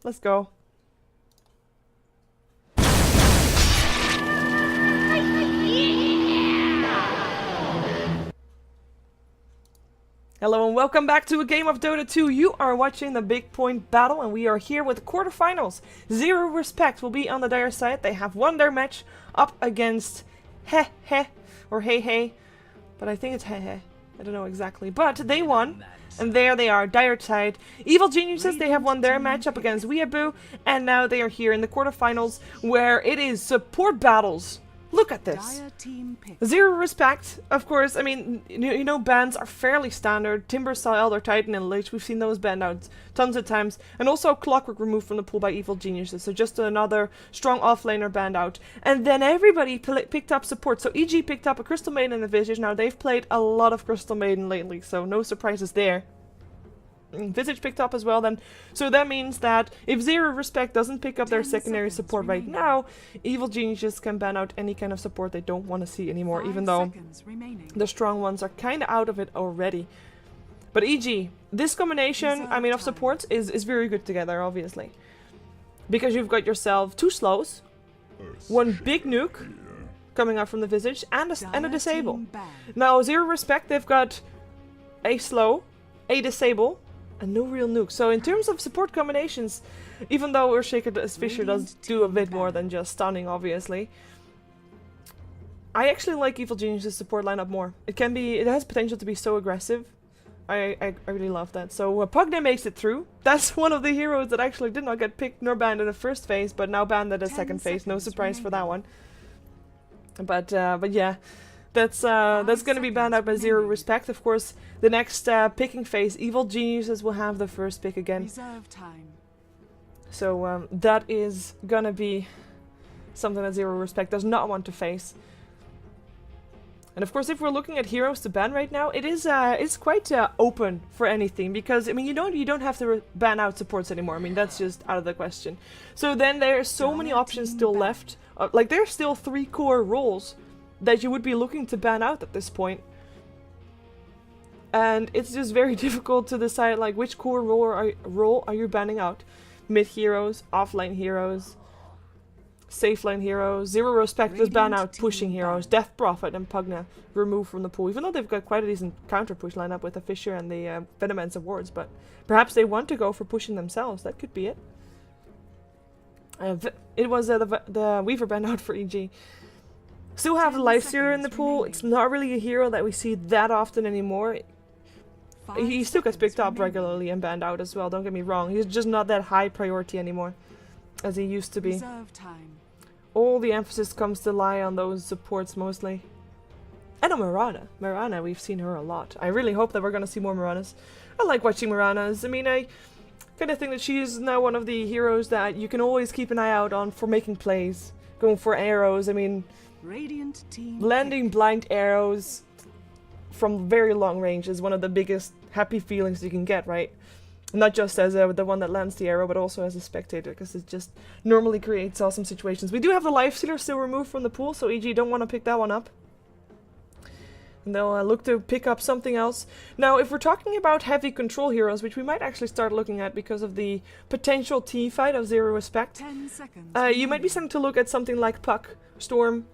Let's go. Hello and welcome back to a game of Dota 2. You are watching the BigPoint battle and we are here with the quarterfinals. Zero Respect will be on the dire side. They have won their match up against Heh or Hey, but I think it's Heh. I don't know exactly, but they won. And there they are, dire side. Evil Geniuses, they have won their match up against Weeaboo, and now they are here in the quarterfinals where it is support battles. Look at this. Zero Respect, of course. I mean, you know, bans are fairly standard. Timber saw Elder Titan and Lich. We've seen those banned out tons of times. And also Clockwork removed from the pool by Evil Geniuses. So just another strong offlaner banned out. And then everybody picked up support. So EG picked up a Crystal Maiden and a Visage. Now they've played a lot of Crystal Maiden lately, so no surprises there. Visage picked up as well then, so that means that if Zero Respect doesn't pick up their secondary support right now, Evil Geniuses can ban out any kind of support they don't want to see anymore, even though the strong ones are kind of out of it already. But EG, this combination, I mean, of supports is very good together, obviously. Because you've got yourself two slows, one big nuke coming out from the Visage, and a disable. Now, Zero Respect, they've got a slow, a disable, and no real nuke. So in terms of support combinations, even though Earthshaker Fisher does do a bit more than just stunning, obviously, I actually like Evil Genius's support lineup more. It has potential to be so aggressive. I really love that. So Pugna makes it through. That's one of the heroes that actually did not get picked nor banned in the first phase, but now banned at the second phase. No surprise for that one. But yeah. That's gonna be banned out by Zero Respect. Of course, the next picking phase, Evil Geniuses will have the first pick again. So that is gonna be something that Zero Respect does not want to face. And of course, if we're looking at heroes to ban right now, it's quite open for anything, because I mean you don't have to ban out supports anymore. I mean that's just out of the question. So then there are so many options still left. Like there's still 3 core roles that you would be looking to ban out at this point. And it's just very difficult to decide like which core role are you banning out. Mid heroes, offlane heroes, safe lane heroes. Zero Respect does ban out pushing heroes. Death Prophet and Pugna removed from the pool, even though they've got quite a decent counter push lineup with the Fisher and the Venomancer wards, but perhaps they want to go for pushing themselves. That could be it. It was the Weaver banned out for EG. Still have the Lifestealer in the pool. It's not really a hero that we see that often anymore. He still gets picked up regularly and banned out as well, don't get me wrong. He's just not that high priority anymore as he used to be. All the emphasis comes to lie on those supports mostly. And on Mirana. Mirana, we've seen her a lot. I really hope that we're going to see more Miranas. I like watching Miranas. I mean, I kind of think that she is now one of the heroes that you can always keep an eye out on for making plays. Going for arrows, I mean, landing blind arrows from very long range is one of the biggest happy feelings you can get, right? Not just as the one that lands the arrow, but also as a spectator, because it just normally creates awesome situations. We do have the Lifestealer still removed from the pool, so EG don't want to pick that one up. And they'll look to pick up something else. Now, if we're talking about heavy control heroes, which we might actually start looking at because of the potential team fight of Zero Respect, you might be starting to look at something like Puck, Storm,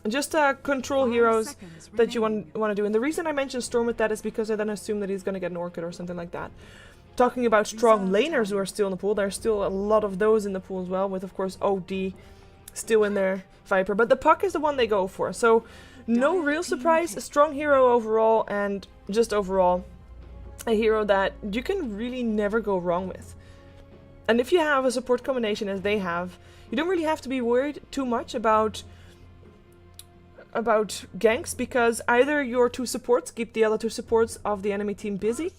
just control heroes that you want to do. And the reason I mentioned Storm with that is because I then assume that he's going to get an Orchid or something like that. Talking about strong laners who are still in the pool, there's still a lot of those in the pool as well, with of course OD still in there, Viper. But the Puck is the one they go for, so no real surprise, a strong hero overall, and just overall a hero that you can really never go wrong with. And if you have a support combination as they have, you don't really have to be worried too much about ganks, because either your 2 supports keep the other 2 supports of the enemy team busy,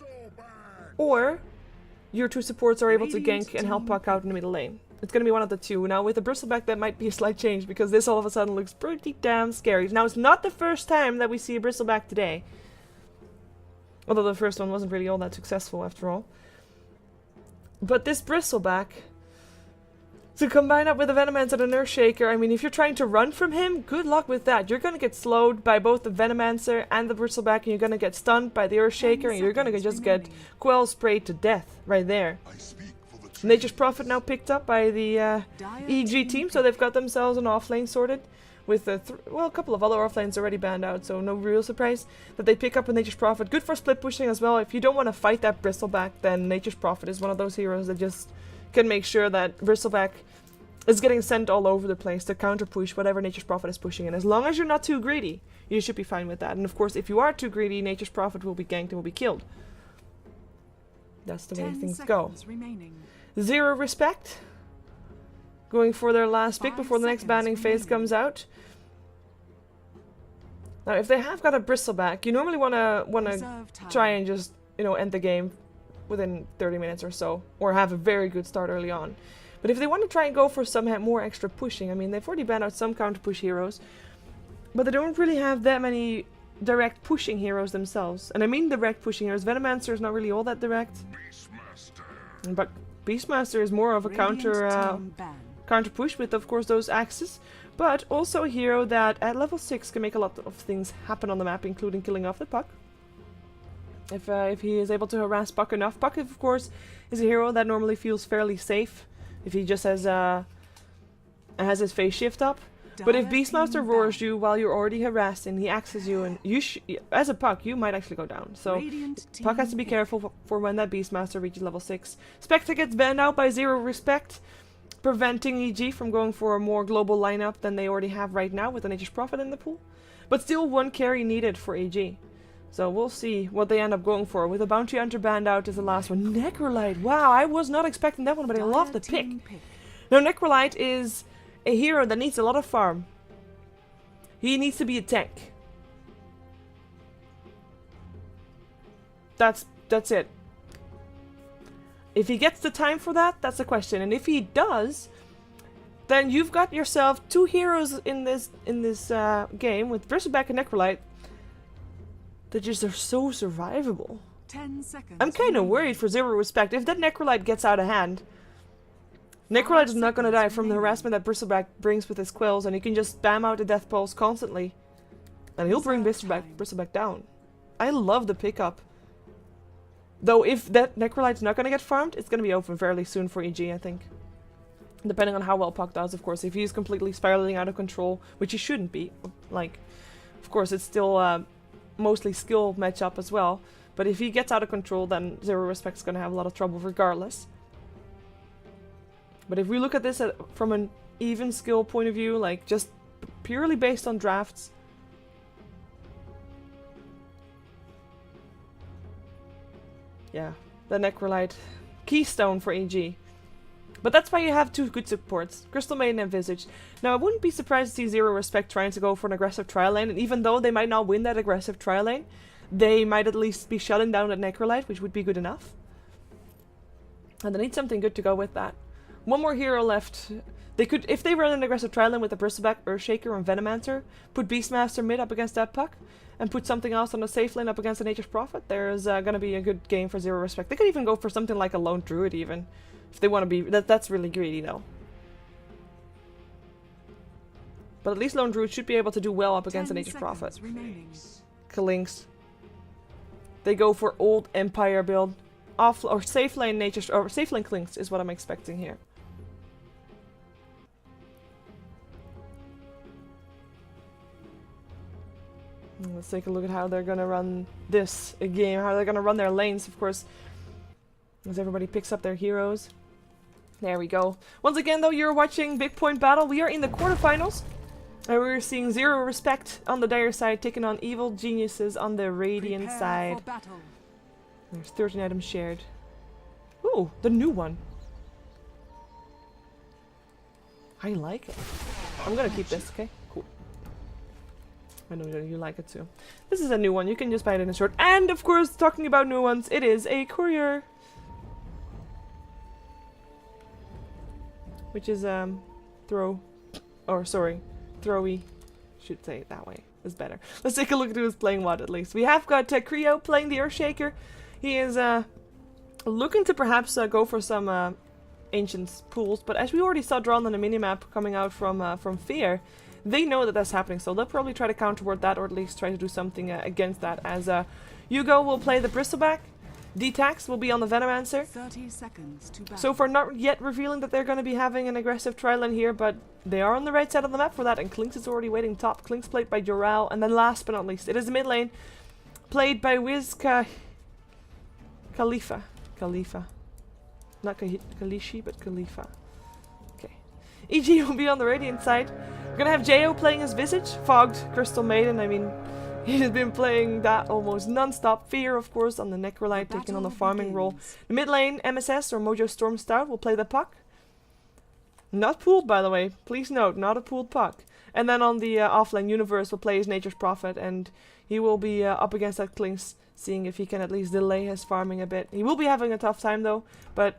or your 2 supports are able to gank and help Puck out in the middle lane. It's going to be one of the 2. Now with the Bristleback that might be a slight change, because this all of a sudden looks pretty damn scary. Now it's not the first time that we see a Bristleback today. Although the first one wasn't really all that successful after all. But this Bristleback, to combine up with the Venomancer and the Earthshaker, I mean, if you're trying to run from him, good luck with that. You're going to get slowed by both the Venomancer and the Bristleback, and you're going to get stunned by the Earthshaker, and you're going to just get Quell sprayed to death right there. Nature's Prophet now picked up by the EG team, so they've got themselves an offlane sorted. With a couple of other offlanes already banned out, so no real surprise that they pick up a Nature's Prophet. Good for split pushing as well. If you don't want to fight that Bristleback, then Nature's Prophet is one of those heroes that just can make sure that Bristleback is getting sent all over the place to counter push whatever Nature's Prophet is pushing. And as long as you're not too greedy, you should be fine with that. And of course, if you are too greedy, Nature's Prophet will be ganked and will be killed. That's the way things go. Zero Respect. Going for their last pick before the next banning phase comes out. Now, if they have got a Bristleback, you normally wanna try and just, you know, end the game within 30 minutes or so, or have a very good start early on. But if they want to try and go for some more extra pushing, I mean, they've already banned out some counter push heroes, but they don't really have that many direct pushing heroes themselves. And I mean direct pushing heroes. Venomancer is not really all that direct, but Beastmaster is more of a counter push with, of course, those axes, but also a hero that at level 6 can make a lot of things happen on the map, including killing off the Puck. If he is able to harass Puck enough. Puck, of course, is a hero that normally feels fairly safe if he just has his phase shift up. But if Beastmaster roars you while you're already harassed and he axes you, and as a Puck, you might actually go down. So Puck has to be careful for when that Beastmaster reaches level 6. Spectre gets banned out by Zero Respect, preventing EG from going for a more global lineup than they already have right now with the Nature's Prophet in the pool. But still one carry needed for EG. So we'll see what they end up going for. With a Bounty Hunter banned out is the last one. Necrolite! Wow, I was not expecting that one, but I love the pick. Now, Necrolite is a hero that needs a lot of farm. He needs to be a tank. That's it. If he gets the time for that, that's a question. And if he does, then you've got yourself two heroes in this game with Bristleback and Necrolite that just are so survivable. 10 seconds. I'm kind of worried for Zero Respect. If that Necrolite gets out of hand, Necrolite is not going to die from the harassment that Bristleback brings with his quills, and he can just spam out the death pulse constantly. And he'll bring Bristleback down. I love the pickup. Though if that Necrolite's not going to get farmed, it's going to be open fairly soon for EG, I think. Depending on how well Puck does, of course. If he's completely spiraling out of control, which he shouldn't be. Like, of course, it's still mostly skill matchup as well. But if he gets out of control, then Zero Respect's going to have a lot of trouble regardless. But if we look at this from an even skill point of view, like just purely based on drafts, yeah, the Necrolite, keystone for EG. But that's why you have two good supports, Crystal Maiden and Visage. Now, I wouldn't be surprised to see Zero Respect trying to go for an aggressive trial lane, and even though they might not win that aggressive trial lane, they might at least be shutting down that Necrolite, which would be good enough. And they need something good to go with that. One more hero left. They could, if they run an aggressive trial lane with the Bristleback, Earthshaker, and Venomancer, put Beastmaster mid up against that Puck, and put something else on the safe lane up against the Nature's Prophet, there's gonna be a good game for Zero Respect. They could even go for something like a Lone Druid even, if they want to be. That's really greedy though. But at least Lone Druid should be able to do well up against the Nature's Prophet. Kalinks. They go for old Empire build. Off or safe lane Nature's or safe lane Kalinks is what I'm expecting here. Let's take a look at how they're gonna run this game, how they're gonna run their lanes, of course, as everybody picks up their heroes. There we go. Once again, though, you're watching BigPoint Battle. We are in the quarterfinals, and we're seeing Zero Respect on the Dire side taking on Evil Geniuses on the Radiant side. There's 13 items shared. Ooh, the new one. I like it. I'm gonna keep this, okay? Cool. I know you like it too. This is a new one. You can just buy it in a short. And of course, talking about new ones, it is a courier, which is throwy. Should say it that way. It's better. Let's take a look at who's playing what. At least we have got Creo playing the Earthshaker. He is looking to perhaps go for some Ancients pools, but as we already saw drawn on the minimap coming out from Fear, they know that that's happening, so they'll probably try to counterward that, or at least try to do something against that. As Hugo will play the Bristleback, D-Tax will be on the Venomancer. 30 seconds to battle. So far not yet revealing that they're going to be having an aggressive tri-lane here, but they are on the right side of the map for that, and Klinks is already waiting top. Klinks played by Joral, and then last but not least, it is the mid lane, played by Khalifa. Not Kalishi, but Khalifa. Okay. EG will be on the Radiant side. We're going to have Jo playing his Visage, Fogged, Crystal Maiden, I mean... He's been playing that almost non-stop. Fear, of course, on the Necrolite, taking on the farming role. The mid lane, MSS or Mojo Storm Stout will play the puck. Not pooled, by the way. Please note, not a pooled puck. And then on the offlane, Universe will play his Nature's Prophet, and he will be up against that Klinks, seeing if he can at least delay his farming a bit. He will be having a tough time, though, but...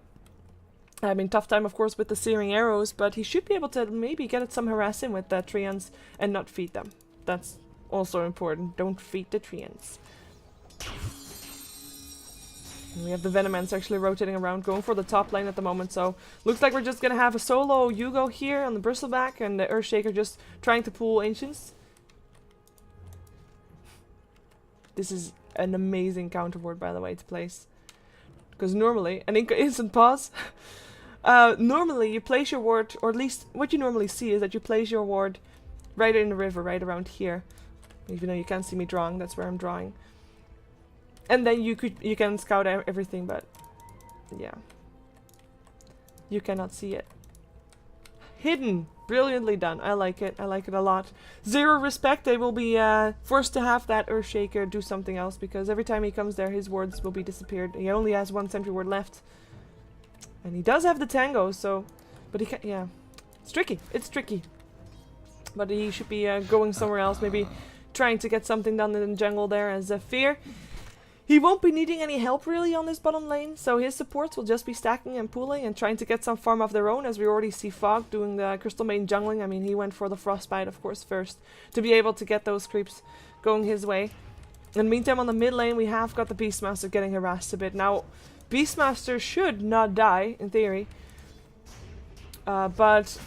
I mean, tough time, of course, with the Searing Arrows, but he should be able to maybe get some harassing with the Treants and not feed them. That's... also important, don't feed the Treants. We have the Venomancer actually rotating around, going for the top lane at the moment, so looks like we're just gonna have a solo Yugo here on the Bristleback, and the Earthshaker just trying to pull Ancients. This is an amazing counter ward, by the way, to place. Because normally, an instant pause. Normally you place your ward, or at least what you normally see is that you place your ward right in the river, right around here. Even though you can't see me drawing, that's where I'm drawing. And then you can scout everything, but yeah. You cannot see it. Hidden! Brilliantly done. I like it. I like it a lot. Zero respect. They will be forced to have that Earthshaker do something else, because every time he comes there, his wards will be disappeared. He only has one sentry ward left. And he does have the Tango, so... But he can't... Yeah. It's tricky. It's tricky. But he should be going somewhere else, maybe... trying to get something done in the jungle there as a Fear. He won't be needing any help really on this bottom lane, so his supports will just be stacking and pooling and trying to get some farm of their own, as we already see Fog doing the Crystal Maiden jungling. I mean, he went for the Frostbite, of course, first, to be able to get those creeps going his way. In the meantime, on the mid lane, we have got the Beastmaster getting harassed a bit. Now, Beastmaster should not die, in theory, but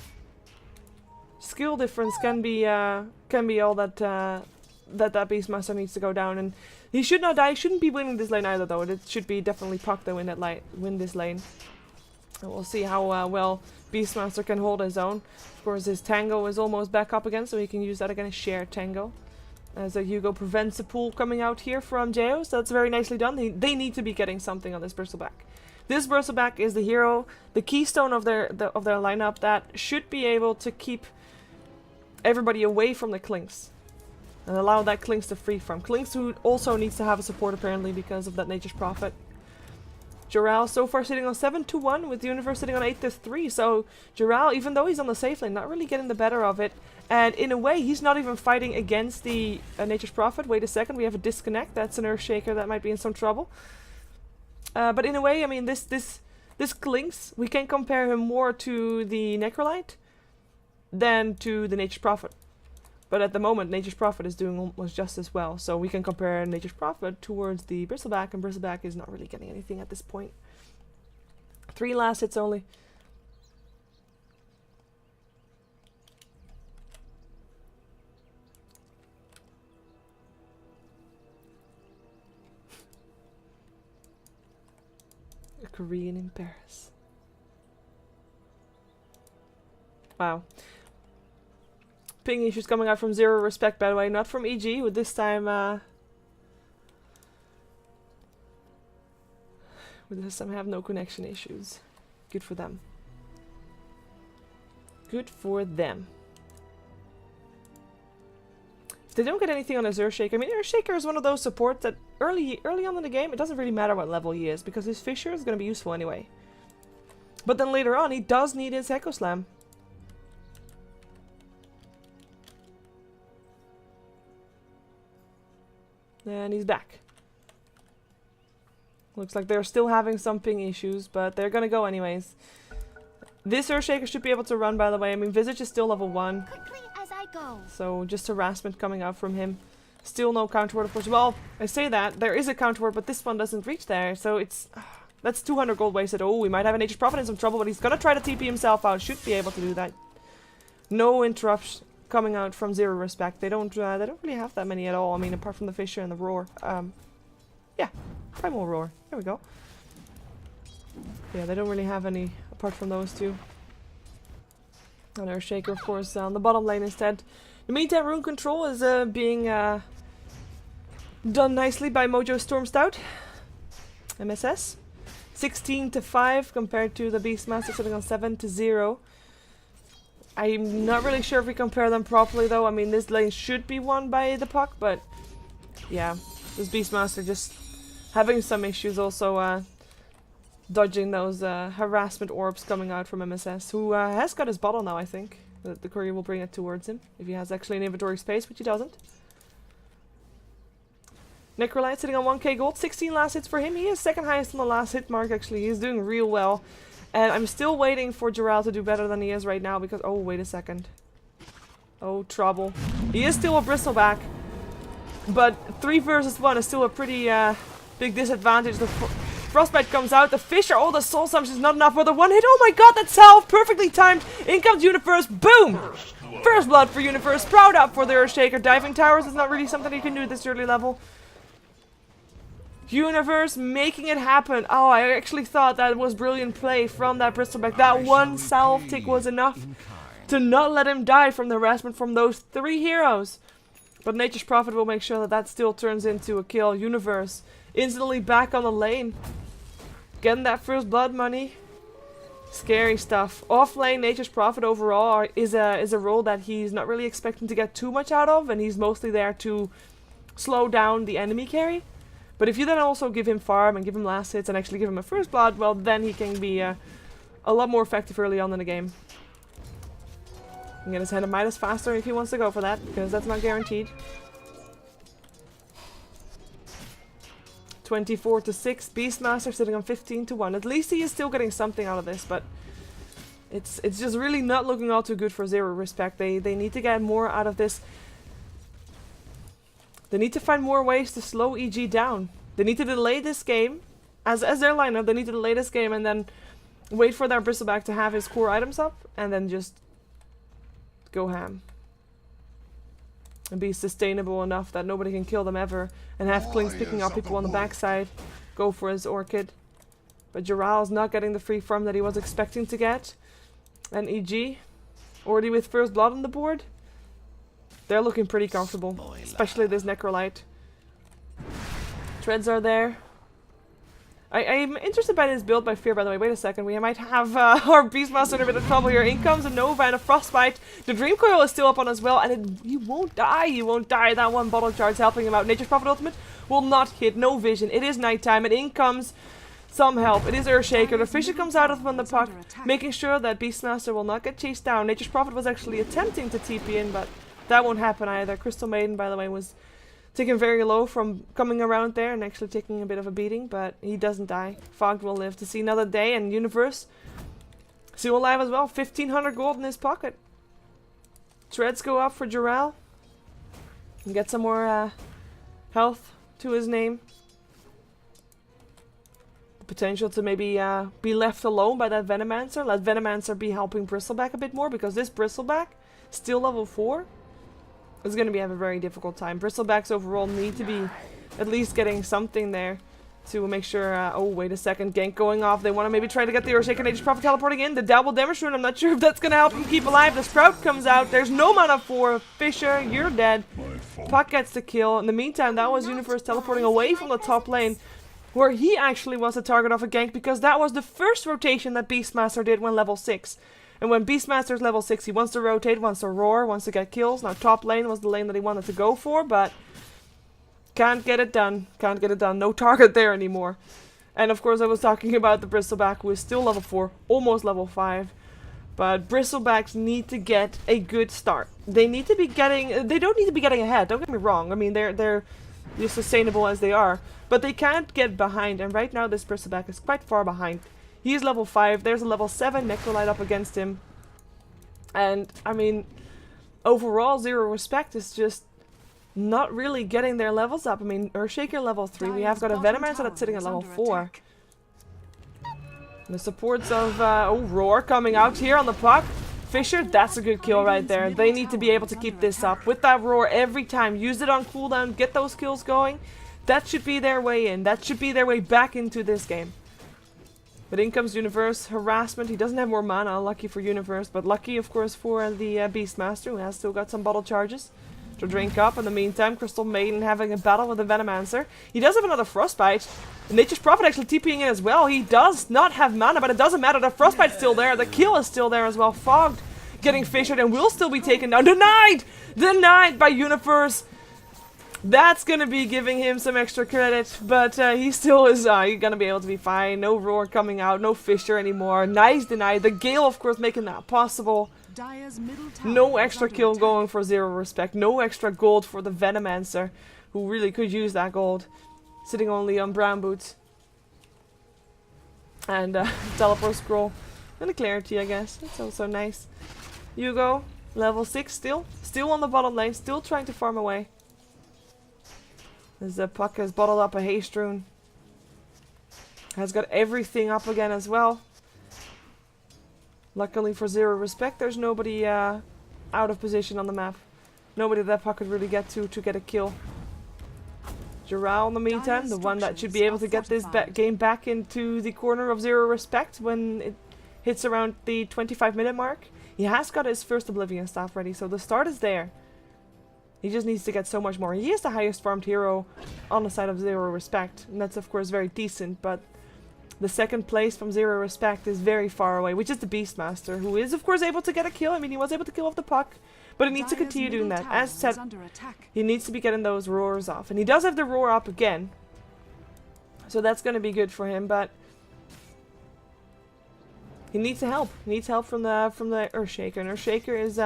skill difference can be all that that Beastmaster needs to go down, and he should not die. He shouldn't be winning this lane either, though. It should be definitely Puck that win this lane. And we'll see how well Beastmaster can hold his own. Of course, his Tango is almost back up again, so he can use that again, a shared Tango. As Hugo prevents the pool coming out here from Jo, so that's very nicely done. They need to be getting something on this Bristleback. This Bristleback is the hero, the keystone of their lineup that should be able to keep everybody away from the Klinks. And allow that Klinks to free from. Klinks who also needs to have a support apparently because of that Nature's Prophet. Joral so far sitting on 7-1 with the Universe sitting on 8-3. So Joral, even though he's on the safe lane, not really getting the better of it. And in a way, he's not even fighting against the Nature's Prophet. Wait a second, we have a disconnect. That's an Earthshaker that might be in some trouble. But in a way, I mean, this Klinks, we can compare him more to the Necrolite than to the Nature's Prophet. But at the moment, Nature's Prophet is doing almost just as well. So we can compare Nature's Prophet towards the Bristleback, and Bristleback is not really getting anything at this point. 3 last hits only. A Korean in Paris. Wow. Ping issues coming out from Zero Respect, by the way, not from EG, who this time have no connection issues. Good for them. Good for them. If they don't get anything on his Earthshaker, I mean, Earthshaker is one of those supports that early on in the game, it doesn't really matter what level he is, because his Fissure is going to be useful anyway. But then later on, he does need his Echo Slam. And he's back. Looks like they're still having some ping issues, but they're gonna go anyways. This Earthshaker should be able to run, by the way. I mean, Visage is still level 1. Quickly as I go. So just harassment coming out from him. Still no counter ward, of course. Well, I say that. There is a counter ward, but this one doesn't reach there. So it's... that's 200 gold wasted. Oh, we might have an Nature's Prophet in some trouble, but he's gonna try to TP himself out. Should be able to do that. No interrupts coming out from Zero Respect. They don't really have that many at all. I mean, apart from the Fissure and the Roar. Yeah, Primal Roar. There we go. Yeah, they don't really have any apart from those two. And Earthshaker, of course, on the bottom lane instead. In the meantime, Rune Control is being done nicely by Mojo Storm Stout. MSS. 16-5 compared to the Beastmaster sitting on 7-0. I'm not really sure if we compare them properly though. I mean, this lane should be won by the puck, but yeah, this Beastmaster just having some issues also dodging those harassment orbs coming out from MSS, who has got his bottle now, I think. The courier will bring it towards him if he has actually an inventory space, which he doesn't. Necrolite sitting on 1k gold, 16 last hits for him. He is second highest on the last hit mark actually. He's doing real well. And I'm still waiting for Jarrell to do better than he is right now because... Oh, wait a second. Oh, trouble. He is still a bristleback. But 3 versus 1 is still a pretty big disadvantage. The Frostbite comes out. The Fisher, oh, the Soul Summons is not enough for the one hit. Oh my god, that salve! Perfectly timed. In comes Universe. Boom! First blood for Universe. Proud up for the Earthshaker. Diving Towers is not really something you can do at this early level. Universe making it happen. Oh, I actually thought that was brilliant play from that bristleback. That one salve tick was enough to not let him die from the harassment from those 3 heroes. But Nature's Prophet will make sure that that still turns into a kill. Universe instantly back on the lane. Getting that first blood money. Scary stuff. Off lane, Nature's Prophet overall is a role that he's not really expecting to get too much out of. And he's mostly there to slow down the enemy carry. But if you then also give him farm and give him last hits and actually give him a first blood, well then he can be a lot more effective early on in the game. He can get his hand of Midas faster if he wants to go for that, because that's not guaranteed. 24-6, Beastmaster sitting on 15-1. At least he is still getting something out of this, but it's just really not looking all too good for Zero Respect. They need to get more out of this. They need to find more ways to slow EG down. They need to delay this game. As their lineup, they need to delay this game and then wait for their Bristleback to have his core items up. And then just go ham. And be sustainable enough that nobody can kill them ever. And have Klings picking up people on the backside. Go for his Orchid. But Jarrell's not getting the free farm that he was expecting to get. And EG, already with first blood on the board. They're looking pretty comfortable, especially this Necrolite. Treads are there. I'm interested by this build by Fear, by the way. Wait a second, we might have our Beastmaster in a bit of trouble here. In comes a Nova and a Frostbite. The Dream Coil is still up on as well, and he won't die. He won't die. That one bottle charge helping him out. Nature's Prophet Ultimate will not hit. No vision. It is nighttime, and in comes some help. It is Earthshaker. The Fisher comes out of the puck, making sure that Beastmaster will not get chased down. Nature's Prophet was actually attempting to TP in, but that won't happen either. Crystal Maiden, by the way, was taken very low from coming around there and actually taking a bit of a beating, but he doesn't die. Fogged will live to see another day, and Universe still alive as well. 1500 gold in his pocket. Treads go up for Jarrell. And get some more health to his name. The potential to maybe be left alone by that Venomancer. Let Venomancer be helping Bristleback a bit more, because this Bristleback, still level 4, is going to have a very difficult time. Bristlebacks overall need to be at least getting something there to make sure... oh, wait a second. Gank going off. They want to maybe try to get the Earthshaker. Nature's Prophet teleporting in. The double damage rune. I'm not sure if that's going to help him keep alive. The Sprout comes out. There's no mana for Fisher. You're dead. Puck gets the kill. In the meantime, that was Universe teleporting away from the top lane, where he actually was the target of a gank, because that was the first rotation that Beastmaster did when level 6. And when Beastmaster's level 6, he wants to rotate, wants to roar, wants to get kills. Now top lane was the lane that he wanted to go for, but can't get it done. Can't get it done. No target there anymore. And of course I was talking about the Bristleback, who is still level 4, almost level 5. But Bristlebacks need to get a good start. They need to be getting... They don't need to be getting ahead, don't get me wrong. I mean, they're as sustainable as they are. But they can't get behind, and right now this Bristleback is quite far behind. He's level 5, there's a level 7 Necrolite up against him. And, I mean, overall, Zero Respect is just not really getting their levels up. I mean, Earthshaker level 3, we have got a Venomancer that's sitting at level 4. The supports of, oh, Roar coming out here on the puck. Fisher, that's a good kill right there. They need to be able to keep this up with that Roar every time. Use it on cooldown, get those kills going. That should be their way in. That should be their way back into this game. But in comes Universe. Harassment. He doesn't have more mana. Lucky for Universe. But lucky, of course, for the Beastmaster, who has still got some bottle charges to drink up. In the meantime, Crystal Maiden having a battle with the Venomancer. He does have another Frostbite. Nature's Prophet actually TPing in as well. He does not have mana, but it doesn't matter. The Frostbite's still there. The kill is still there as well. Fogged getting fissured and will still be taken down. Denied! Denied by Universe. That's gonna be giving him some extra credit, but he still is gonna be able to be fine. No roar coming out, no fissure anymore. Nice denied. The Gale, of course, making that possible. No extra kill going for Zero Respect. No extra gold for the Venomancer, who really could use that gold. Sitting only on Brown Boots. And Teleport Scroll. And a Clarity, I guess. That's also nice. Hugo, level 6 still. Still on the bottom lane, still trying to farm away. As Puck has bottled up a Haste Rune. Has got everything up again as well. Luckily for Zero Respect, there's nobody out of position on the map. Nobody that Puck could really get to get a kill. Jarrell in the meantime, the one that should be able to get this game back into the corner of Zero Respect when it hits around the 25-minute mark. He has got his first Oblivion Staff ready, so the start is there. He just needs to get so much more. He is the highest farmed hero on the side of Zero Respect. And that's of course very decent, but the second place from Zero Respect is very far away, which is the Beastmaster, who is of course able to get a kill. I mean, he was able to kill off the Puck, but he needs to continue doing that. As said, he needs to be getting those roars off. And he does have the roar up again. So that's going to be good for him, but he needs help. He needs help from the Earthshaker. And Earthshaker is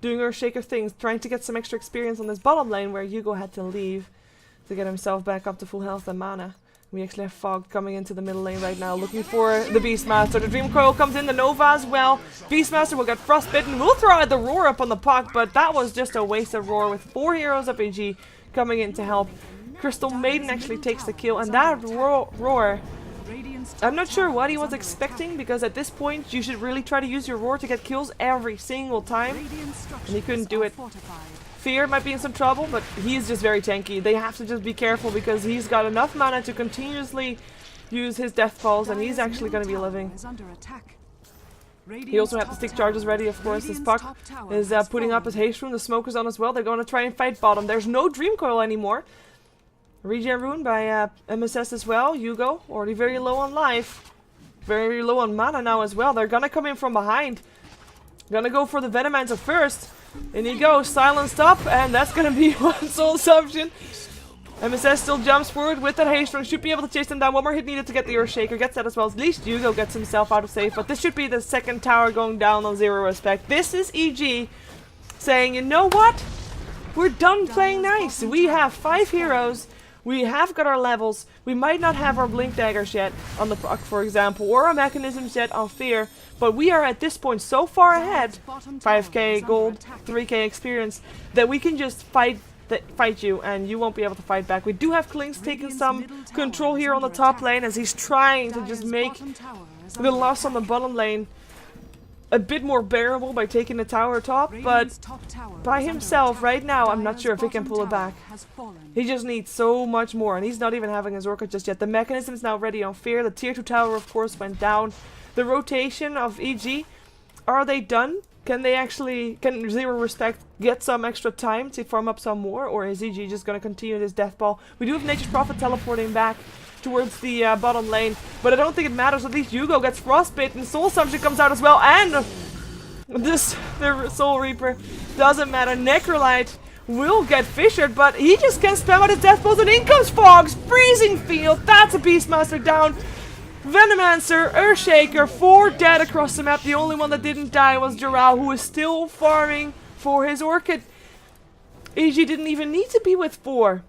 doing Earthshaker things, trying to get some extra experience on this bottom lane where Hugo had to leave to get himself back up to full health and mana. We actually have Fog coming into the middle lane right now, looking for the Beastmaster. The Dream Coil comes in, the Nova as well. Beastmaster will get frostbitten. We'll throw out the Roar up on the Puck, but that was just a waste of Roar with 4 heroes of AG coming in to help. Crystal Maiden actually takes the kill, and that Roar, I'm not sure what he was expecting, because at this point you should really try to use your Roar to get kills every single time, and he couldn't do it. Fear might be in some trouble, but he's just very tanky. They have to just be careful because he's got enough mana to continuously use his death balls, and he's actually going to be living. He also has the stick charges ready, of course. His Puck is putting up his haste rune. The smoke is on as well. They're going to try and fight bottom. There's no Dream Coil anymore. Regen rune by MSS as well. Hugo already very low on life. Very low on mana now as well. They're going to come in from behind. Gonna go for the Venomancer first. In he goes, silenced up, and that's gonna be one soul assumption. MSS still jumps forward with that haste rune, should be able to chase them down. One more hit needed to get the Earthshaker, gets that as well. At least Hugo gets himself out of safe, but this should be the second tower going down on Zero Respect. This is EG saying, you know what? We're done playing nice. We have 5 heroes. We have got our levels. We might not have our Blink Daggers yet on the Puck, for example, or our mechanisms yet on Fear, but we are at this point so far ahead, 5k gold, 3k experience, that we can just fight you and you won't be able to fight back. We do have Klings taking some control here on the top lane as he's trying to just make the loss on the bottom lane a bit more bearable by taking the tower top, but by himself right now I'm not sure if he can pull it back. He just needs so much more, and he's not even having his Orca just yet. The mechanism is now ready on Fear. The tier 2 tower of course went down. The rotation of EG, are they done? Can Zero Respect get some extra time to farm up some more, or is EG just going to continue this death ball? We do have Nature's Prophet teleporting back towards the bottom lane, but I don't think it matters. At least Hugo gets frostbitten, Soul Assumption comes out as well, and the Soul Reaper doesn't matter. Necrolite will get fissured, but he just can't spam out his death balls, and in comes Fogs, Freezing Field, that's a Beastmaster down. Venomancer, Earthshaker, 4 dead across the map. The only one that didn't die was Jarrell, who is still farming for his Orchid. EG didn't even need to be with 4.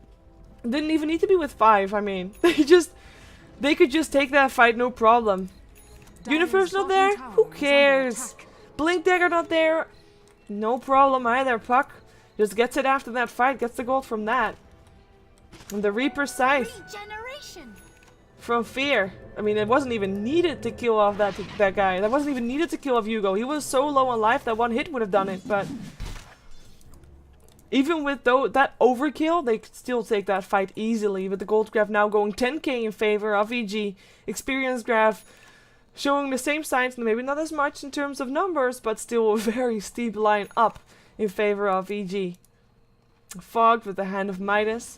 Didn't even need to be with 5, I mean. They could just take that fight, no problem. Universe not there? Who cares? Blink Dagger not there? No problem either. Puck just gets it after that fight, gets the gold from that. And the Reaper Scythe from Fear. I mean, it wasn't even needed to kill off that guy. That wasn't even needed to kill off Hugo. He was so low on life that one hit would have done it, but Even with that overkill, they could still take that fight easily. With the gold graph now going 10k in favor of EG. Experience graph showing the same signs, maybe not as much in terms of numbers, but still a very steep line up in favor of EG. Fogged with the Hand of Midas.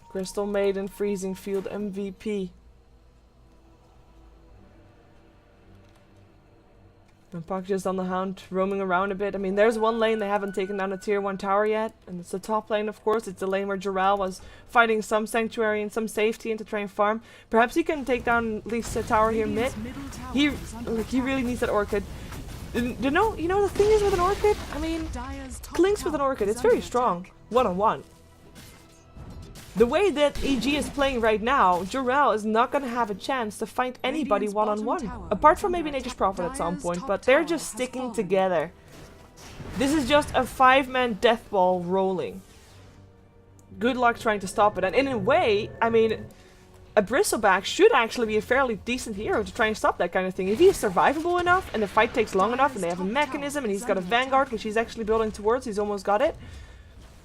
Crystal Maiden, Freezing Field MVP. And Puck just on the hunt, roaming around a bit. I mean, there's one lane they haven't taken down a tier 1 tower yet. And it's the top lane, of course. It's the lane where Jarrell was fighting some sanctuary and some safety and to try and farm. Perhaps he can take down at least a tower here mid. He really needs that Orchid. You know the thing is with an Orchid? I mean, Clinkz with an Orchid, it's very strong. One-on-one. The way that EG is playing right now, Jarrell is not going to have a chance to fight anybody one-on-one. Apart from maybe Nature's Prophet at some point, but they're just sticking together. This is just a 5-man death ball rolling. Good luck trying to stop it. And in a way, I mean, a Bristleback should actually be a fairly decent hero to try and stop that kind of thing. If he is survivable enough, and the fight takes long enough, and they have a mechanism, and he's got a Vanguard, which he's actually building towards, he's almost got it.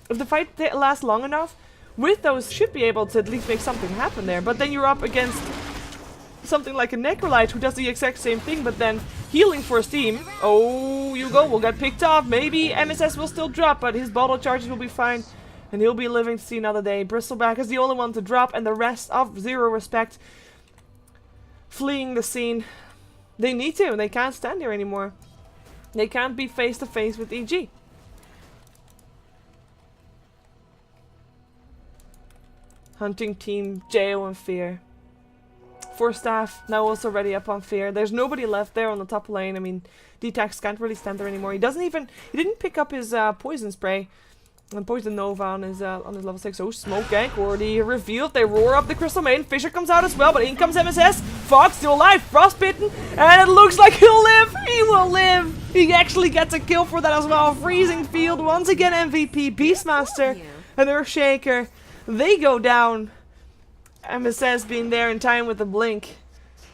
If the fight lasts long enough, with those should be able to at least make something happen there. But then you're up against something like a Necrolite who does the exact same thing, but then healing for his team. Oh, Hugo will get picked off. Maybe MSS will still drop, but his bottle charges will be fine. And he'll be living to see another day. Bristleback is the only one to drop, and the rest of Zero Respect fleeing the scene. They need to. They can't stand here anymore. They can't be face to face with EG. Hunting team, Jo and Fear. 4 staff, now also ready up on Fear. There's nobody left there on the top lane. I mean, D-Tax can't really stand there anymore. He didn't pick up his poison spray. And Poison Nova on his level 6. Oh, Smoke Gank already revealed. They roar up the Crystal Maiden. Fisher comes out as well, but in comes MSS. Fox still alive, frostbitten, and it looks like he'll live. He will live. He actually gets a kill for that as well. Freezing Field, once again MVP, Beastmaster, and Earthshaker. They go down. MSS being there in time with the blink.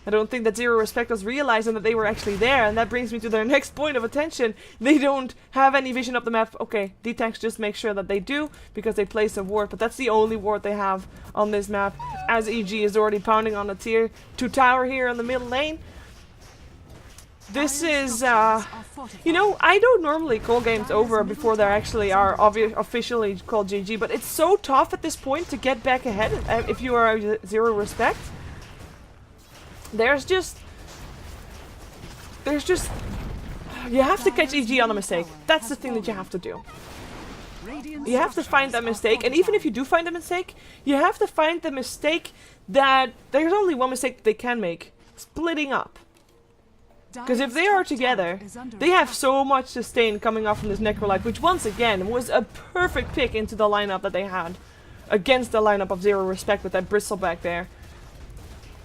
I don't think that Zero Respect was realizing that they were actually there, and that brings me to their next point of attention. They don't have any vision up the map. Okay, D-Tax just makes sure that they do, because they place a ward, but that's the only ward they have on this map, as EG is already pounding on the tier 2 tower here in the middle lane. This is, you know, I don't normally call games over before they actually are officially called GG, but it's so tough at this point to get back ahead if you are Zero Respect. There's just, you have to catch EG on a mistake. That's the thing that you have to do. You have to find that mistake, and even if you do find a mistake, you have to find the mistake that there's only one mistake that they can make. Splitting up. Because if they are together, they have so much sustain coming off from this Necrolite, which once again was a perfect pick into the lineup that they had against the lineup of Zero Respect with that Bristleback there.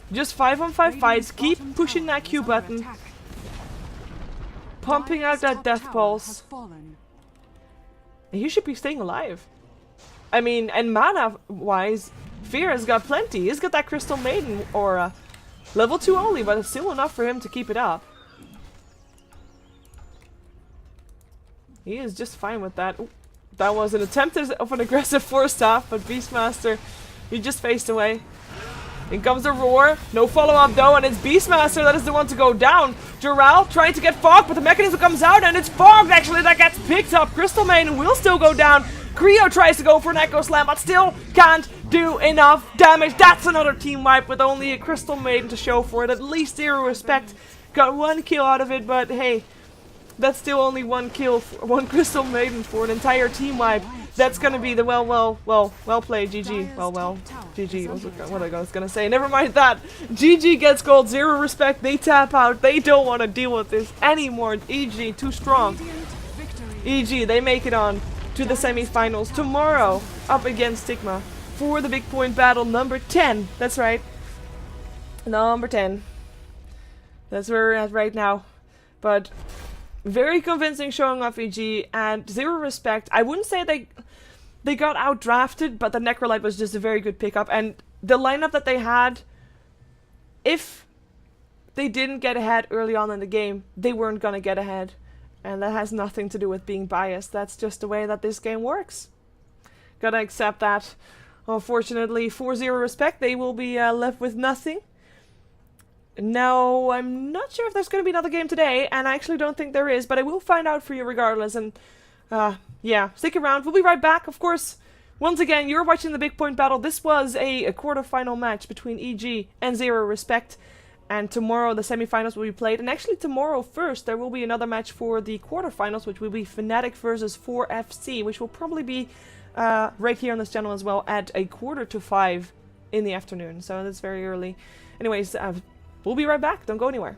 Just 5-on-5 fights, keep pushing that Q button, pumping out that Death Pulse. And he should be staying alive. I mean, and mana-wise, Fear has got plenty. He's got that Crystal Maiden aura. Level 2 only, but it's still enough for him to keep it up. He is just fine with that. Ooh, that was an attempt of an aggressive 4-staff, but Beastmaster, he just faced away. In comes the roar. No follow-up though, and it's Beastmaster that is the one to go down. Jarrell trying to get fogged, but the mechanism comes out, and it's fogged actually that gets picked up. Crystal Maiden will still go down. Creo tries to go for an Echo Slam, but still can't do enough damage. That's another team wipe with only a Crystal Maiden to show for it. At least Zero Respect got 1 kill out of it, but hey, that's still only 1 kill, 1 Crystal Maiden for an entire team wipe. That's gonna be the well played, GG. Well, GG. What I was gonna say. Never mind that. GG gets gold. Zero Respect. They tap out. They don't want to deal with this anymore. EG too strong. EG, they make it on to the semi-finals tomorrow, up against Stigma for the BigPoint battle number 10. That's right. Number 10. That's where we're at right now. But very convincing showing off EG, and Zero Respect. I wouldn't say they got outdrafted, but the Necrolite was just a very good pickup, and the lineup that they had, if they didn't get ahead early on in the game, they weren't gonna get ahead. And that has nothing to do with being biased. That's just the way that this game works. Gotta accept that. Unfortunately, for Zero Respect, they will be left with nothing. Now, I'm not sure if there's going to be another game today, and I actually don't think there is, but I will find out for you regardless. And yeah, stick around. We'll be right back, of course. Once again, you're watching the BigPoint battle. This was a quarterfinal match between EG and Zero Respect. And tomorrow the semifinals will be played. And actually tomorrow first there will be another match for the quarterfinals, which will be Fnatic versus 4FC, which will probably be right here on this channel as well at 4:45 in the afternoon. So that's very early. Anyways, we'll be right back. Don't go anywhere.